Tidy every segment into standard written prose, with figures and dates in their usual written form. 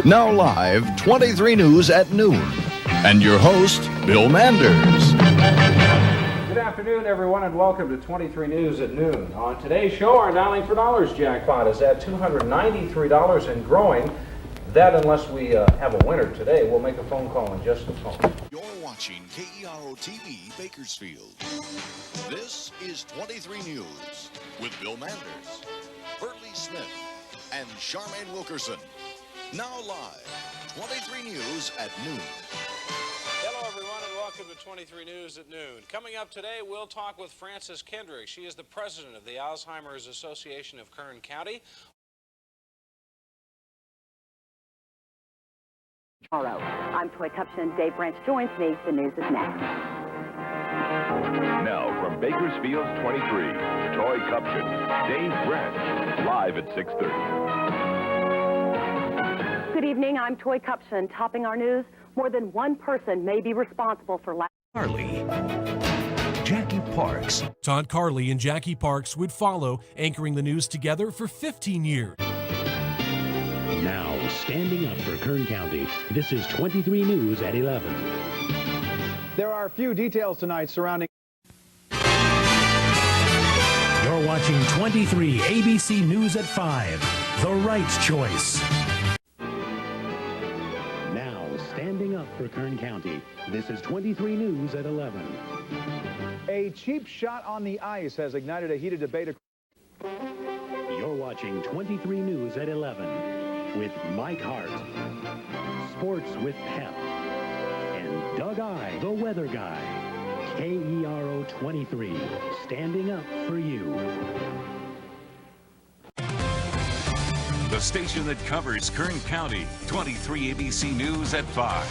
Now live, 23 News at noon. And your host, Bill Manders. Good afternoon, everyone, and welcome to 23 News at noon. On today's show, our Dialing for Dollars jackpot is at $293 and growing. That, unless we have a winner today, we'll make a phone call in just a moment. You're watching Kero-Tv Bakersfield. This is 23 News with Bill Manders, Bertley Smith, and Charmaine Wilkerson. Now live, 23 News at noon. Hello, everyone, and welcome to 23 News at noon. Coming up today, we'll talk with Frances Kendrick. She is the president of the Alzheimer's Association of Kern County. Tomorrow. I'm Troy Cupson. Dave Branch joins me. The news is next. Now from Bakersfield's 23, Troy Cupson, Dave Branch, live at 6:30. Good evening. I'm Troy Cupson. Topping our news, more than one person may be responsible for Carly. Jackie Parks. Todd Carly and Jackie Parks would follow, anchoring the news together for 15 years. Now, standing up for Kern County, this is 23 News at 11. There are a few details tonight surrounding... You're watching 23 ABC News at 5, the right choice. Now, standing up for Kern County, this is 23 News at 11. A cheap shot on the ice has ignited a heated debate. You're watching 23 News at 11. With Mike Hart, Sports with Pep, and Doug I, the weather guy. KERO 23, standing up for you. The station that covers Kern County, 23 ABC News at 5.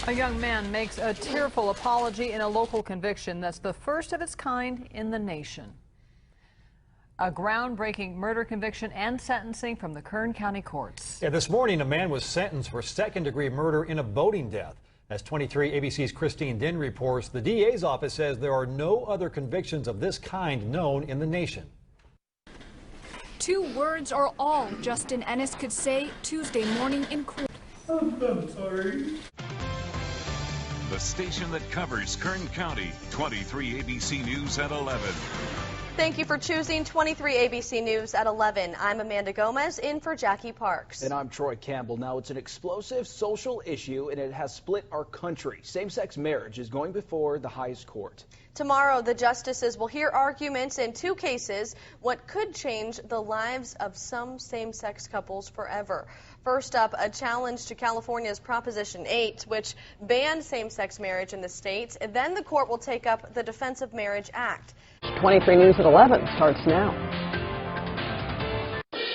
A young man makes a tearful apology in a local conviction that's the first of its kind in the nation. A groundbreaking murder conviction and sentencing from the Kern County courts. Yeah, this morning a man was sentenced for second-degree murder in a boating death. As 23 ABC's Christine Din reports, the DA's office says there are no other convictions of this kind known in the nation. 2 words are all Justin Ennis could say Tuesday morning in court. I'm sorry. The station that covers Kern County, 23 ABC News at 11. Thank you for choosing 23 ABC News at 11. I'm Amanda Gomez, in for Jackie Parks. And I'm Troy Campbell. Now, it's an explosive social issue, and it has split our country. Same-sex marriage is going before the highest court. Tomorrow, the justices will hear arguments in 2 cases, what could change the lives of some same-sex couples forever. First up, a challenge to California's Proposition 8, which banned same-sex marriage in the state. Then the court will take up the Defense of Marriage Act. 23 News at 11 starts now.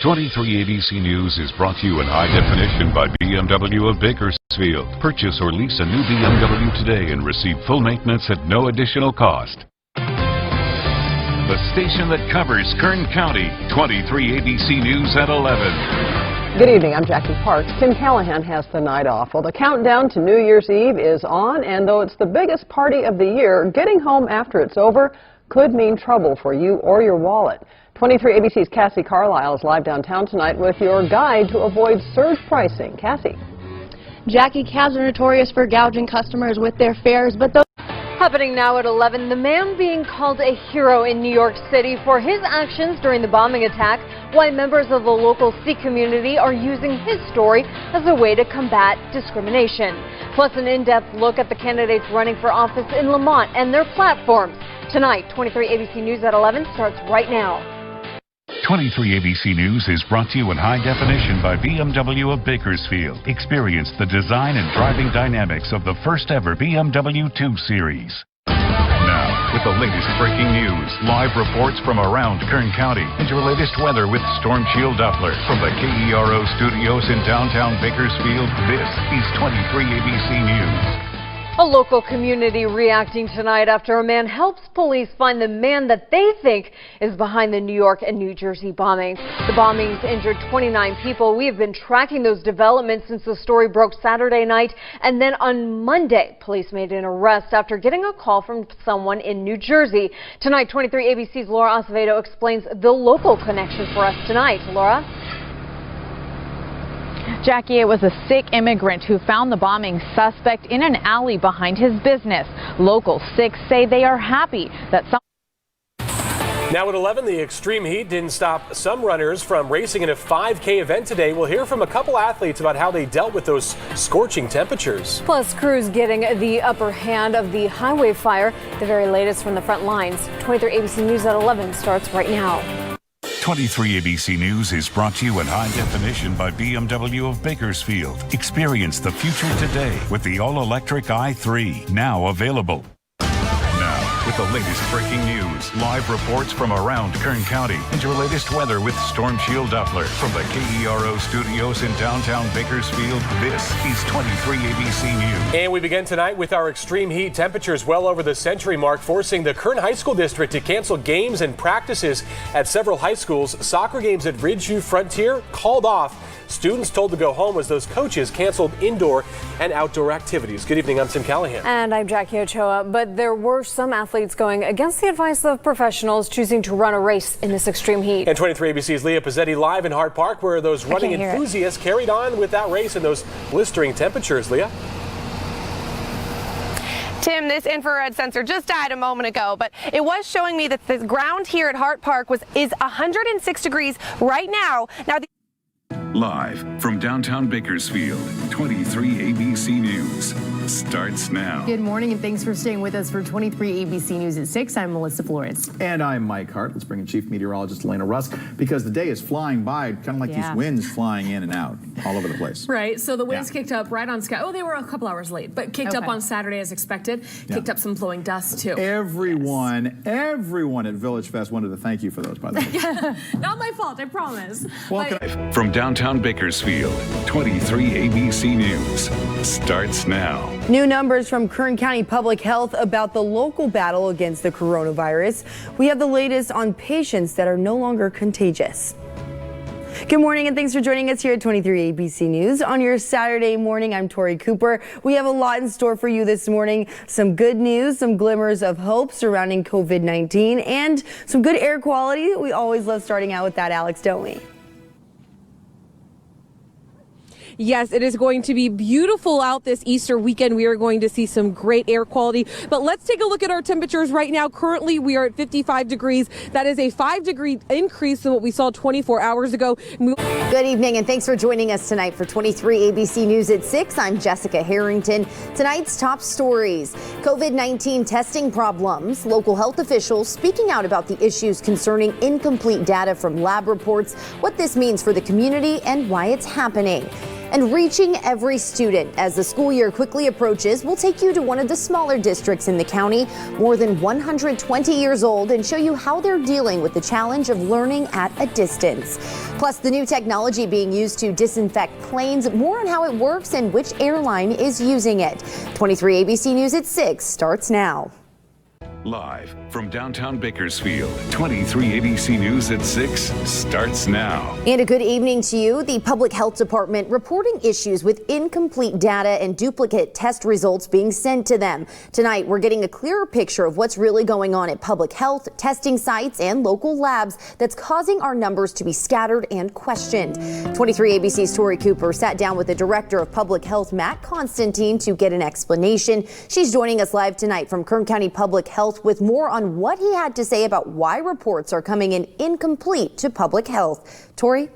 23 ABC News is brought to you in high definition by BMW of Bakersfield. Purchase or lease a new BMW today and receive full maintenance at no additional cost. The station that covers Kern County, 23 ABC News at 11. Good evening, I'm Jackie Parks. Tim Callahan has the night off. Well, the countdown to New Year's Eve is on, and though it's the biggest party of the year, getting home after it's over could mean trouble for you or your wallet. 23 ABC's Cassie Carlisle is live downtown tonight with your guide to avoid surge pricing. Cassie. Jackie, cabs are notorious for gouging customers with their fares, but those... Happening now at 11, the man being called a hero in New York City for his actions during the bombing attack, why members of the local Sikh community are using his story as a way to combat discrimination. Plus an in-depth look at the candidates running for office in Lamont and their platforms. Tonight, 23 ABC News at 11 starts right now. 23 ABC News is brought to you in high definition by BMW of Bakersfield. Experience the design and driving dynamics of the first ever BMW 2 Series. Now, with the latest breaking news, live reports from around Kern County, and your latest weather with Storm Shield Doppler. From the KERO studios in downtown Bakersfield, this is 23 ABC News. A local community reacting tonight after a man helps police find the man that they think is behind the New York and New Jersey bombings. The bombings injured 29 people. We have been tracking those developments since the story broke Saturday night. And then on Monday, police made an arrest after getting a call from someone in New Jersey. Tonight, 23 ABC's Laura Acevedo explains the local connection for us tonight. Laura? Jackie, it was a sick immigrant who found the bombing suspect in an alley behind his business. Local 6 say they are happy that some. Now at 11, the extreme heat didn't stop some runners from racing in a 5K event today. We'll hear from a couple athletes about how they dealt with those scorching temperatures. Plus, crews getting the upper hand of the highway fire. The very latest from the front lines. 23 ABC News at 11 starts right now. 23 ABC News is brought to you in high definition by BMW of Bakersfield. Experience the future today with the all-electric i3, now available. Now, with the latest breaking news, live reports from around Kern County, and your latest weather with Storm Shield Doppler. From the KERO studios in downtown Bakersfield, this is 23 ABC News. And we begin tonight with our extreme heat. Temperatures well over the century mark, forcing the Kern High School District to cancel games and practices at several high schools. Soccer games at Ridgeview Frontier called off. Students told to go home as those coaches canceled indoor and outdoor activities. Good evening, I'm Tim Callahan. And I'm Jackie Ochoa. But there were some athletes going against the advice of professionals, choosing to run a race in this extreme heat. And 23 ABC's Leah Pizzetti live in Hart Park, where those running enthusiasts carried on with that race in those blistering temperatures. Leah? Tim, this infrared sensor just died a moment ago, but it was showing me that the ground here at Hart Park is 106 degrees right now. Now, Live from downtown Bakersfield, 23 ABC News starts now. Good morning and thanks for staying with us for 23 ABC News at 6. I'm Melissa Flores. And I'm Mike Hart. Let's bring in Chief Meteorologist Elena Rusk, because the day is flying by, kind of like these winds flying in and out all over the place. Right, so the winds kicked up right on Sky. Oh, they were a couple hours late, but kicked up on Saturday as expected. Kicked up some flowing dust too. Everyone at Village Fest wanted to thank you for those, by the way. Not my fault, I promise. From downtown Bakersfield, 23 ABC News starts now. New numbers from Kern County Public Health about the local battle against the coronavirus. We have the latest on patients that are no longer contagious. Good morning and thanks for joining us here at 23 ABC News. On your Saturday morning, I'm Tori Cooper. We have a lot in store for you this morning. Some good news, some glimmers of hope surrounding COVID-19, and some good air quality. We always love starting out with that, Alex, don't we? Yes, it is going to be beautiful out this Easter weekend. We are going to see some great air quality. But let's take a look at our temperatures right now. Currently, we are at 55 degrees. That is a 5-degree increase from what we saw 24 hours ago. Good evening, and thanks for joining us tonight for 23 ABC News at 6. I'm Jessica Harrington. Tonight's top stories: COVID-19 testing problems, local health officials speaking out about the issues concerning incomplete data from lab reports, what this means for the community and why it's happening. And reaching every student as the school year quickly approaches, we'll take you to one of the smaller districts in the county, more than 120 years old, and show you how they're dealing with the challenge of learning at a distance. Plus, the new technology being used to disinfect planes, more on how it works and which airline is using it. 23 ABC News at 6 starts now. Live from downtown Bakersfield, 23 ABC News at 6 starts now. And a good evening to you. The Public Health Department reporting issues with incomplete data and duplicate test results being sent to them. Tonight, we're getting a clearer picture of what's really going on at public health, testing sites, and local labs that's causing our numbers to be scattered and questioned. 23 ABC's Tori Cooper sat down with the Director of Public Health, Matt Constantine, to get an explanation. She's joining us live tonight from Kern County Public Health with more on what he had to say about why reports are coming in incomplete to public health. Tori?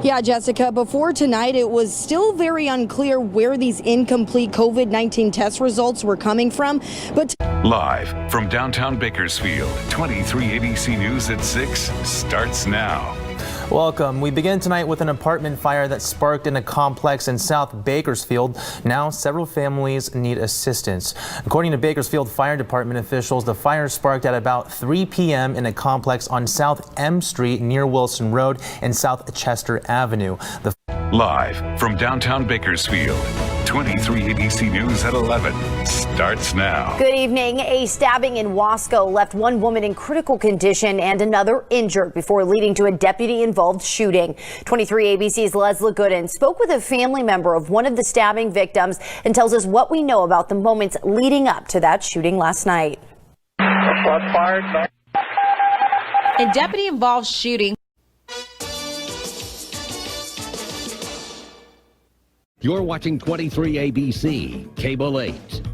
Yeah, Jessica, before tonight, it was still very unclear where these incomplete COVID-19 test results were coming from. But live from downtown Bakersfield, 23 ABC News at 6 starts now. Welcome. We begin tonight with an apartment fire that sparked in a complex in South Bakersfield. Now, several families need assistance. According to Bakersfield Fire Department officials, the fire sparked at about 3 p.m. in a complex on South M Street near Wilson Road and South Chester Avenue. Live from downtown Bakersfield, 23 ABC News at 11 starts now. Good evening. A stabbing in Wasco left one woman in critical condition and another injured before leading to a deputy-involved shooting. 23 ABC's Leslie Gooden spoke with a family member of one of the stabbing victims and tells us what we know about the moments leading up to that shooting last night. A deputy-involved shooting. You're watching 23 ABC, Cable 8.